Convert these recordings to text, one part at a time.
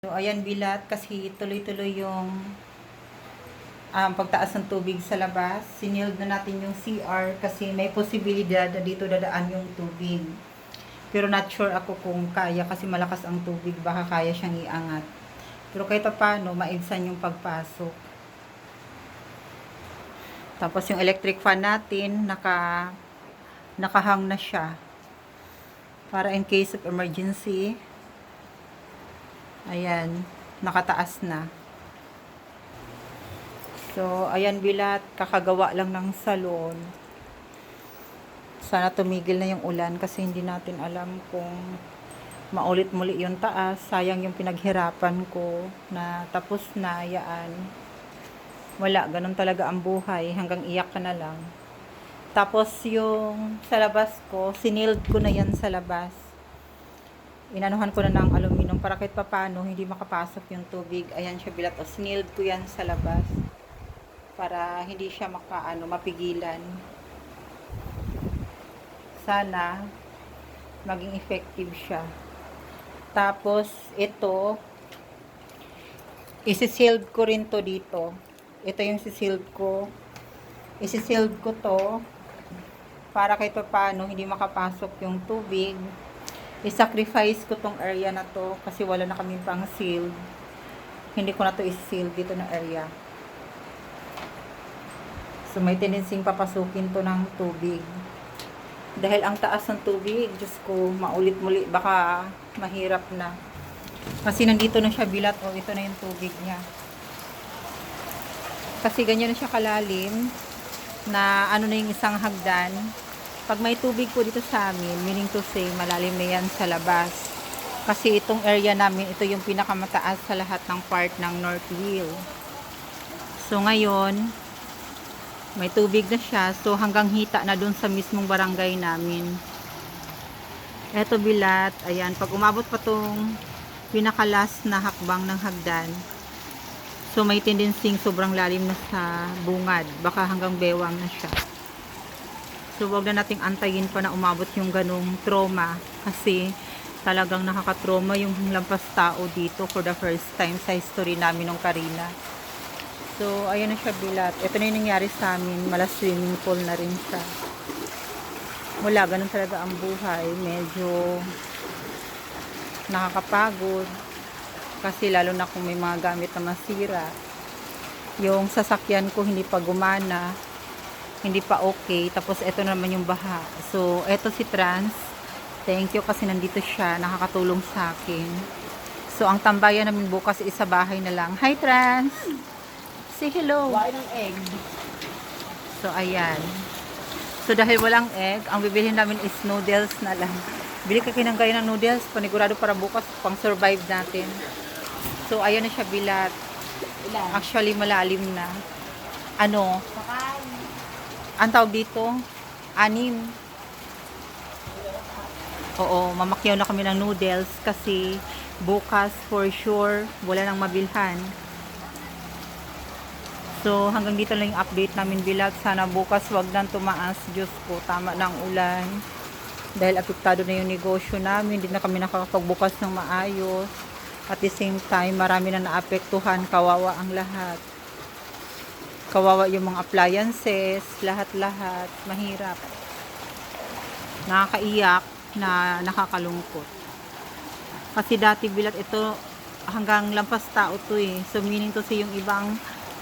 So, ayan bilat kasi tuloy-tuloy yung pagtaas ng tubig sa labas. Sinild na natin yung CR kasi may posibilidad na dito dadaan yung tubig. Pero not sure ako kung kaya kasi malakas ang tubig. Baka kaya siyang iangat. Pero kahit paano, maibsan yung pagpasok. Tapos yung electric fan natin, nakahang na siya. Para in case of emergency. Ayan, nakataas na. So, ayan bilat, kakagawa lang ng salon. Sana tumigil na yung ulan kasi hindi natin alam kung maulit-muli yung taas. Sayang yung pinaghirapan ko na tapos na, yaan. Wala, ganun talaga ang buhay. Hanggang iyak ka na lang. Tapos yung sa labas ko, sinild ko na yan sa labas. Inanuhan ko na ng aluminum para kahit papano hindi makapasok yung tubig. Ayan siya bilat. O, sinild ko yan sa labas para hindi siya mapigilan. Sana maging effective siya. Tapos ito isi-sealed ko rin to dito. Ito yung isi-sealed ko. Isi-sealed ko to para kahit paano hindi makapasok yung tubig. I-sacrifice ko tong area na to kasi wala na kami pang seal. Hindi ko na to i-seal dito na area. So may tendency papasukin to ng tubig. Dahil ang taas ng tubig, Diyos ko, maulit-muli, baka mahirap na. Kasi nandito na siya bilat, o ito na yung tubig niya. Kasi ganyan na siya kalalim, na ano na yung isang hagdan. Pag may tubig po dito sa amin, meaning to say, malalim na yan sa labas. Kasi itong area namin, ito yung pinakamataas sa lahat ng part ng Northville. So ngayon, may tubig na siya. So hanggang hita na dun sa mismong barangay namin. Eto bilat, ayan, pag umabot pa tong pinakalas na hakbang ng hagdan, so may tendency sobrang lalim na sa bungad. Baka hanggang bewang na siya. So, wag na nating antayin pa na umabot yung ganung trauma kasi talagang nakaka-trauma yung lampas tao dito for the first time sa history namin ng Carina. So, ayan na siya bilat. Ito na yung nangyari sa amin. Mala swimming pool na rin siya. Wala, ganun talaga ang buhay. Medyo nakakapagod kasi lalo na kung may mga gamit na masira. Yung sasakyan ko hindi pa gumana. Hindi pa okay. Tapos, ito naman yung baha. So, ito si Trans. Thank you kasi nandito siya. Nakakatulong sa akin. So, ang tambayan namin bukas isa bahay na lang. Hi, Trans! Say hello! Kuhain ng egg. So, ayan. So, dahil walang egg, ang bibilhin namin is noodles na lang. Bili ka kinangkaya ng noodles. Panigurado para bukas pang survive natin. So, ayan na siya bilat. Ilan? Actually, malalim na. Ano? Sakain. Ang tawag dito, 6. Oo, mamakyaw na kami ng noodles kasi bukas for sure wala nang mabilhan. So hanggang dito lang yung update namin bilat. Sana bukas wag nang tumaas. Diyos ko, tama na ang ulan. Dahil apektado na yung negosyo namin. Hindi na kami nakakapagbukas ng maayos. At the same time, marami na naapektuhan. Kawawa ang lahat. Kawawa yung mga appliances, lahat-lahat, mahirap. Nakakaiyak na nakakalungkot. Kasi dati bilat ito hanggang lampas tao to eh. So meaning to say yung ibang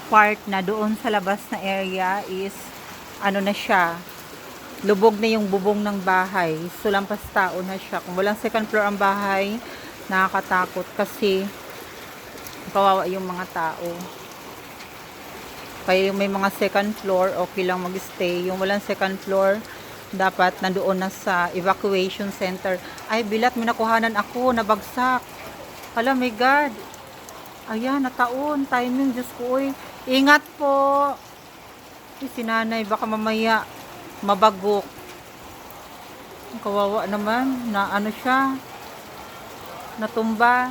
part na doon sa labas na area is ano na siya, lubog na yung bubong ng bahay. So lampas tao na siya. Kung walang second floor ang bahay, nakakatakot kasi kawawa yung mga tao. Kaya yung may mga second floor, okay lang mag-stay. Yung walang second floor, dapat nandoon na sa evacuation center. Ay, bilat, may nakuhanan ako, nabagsak. Hala, my God. Ayan, nataon. Timing, Diyos ko, uy. Ingat po. Si nanay, baka mamaya mabagok. Kawawa naman, na ano siya, natumba.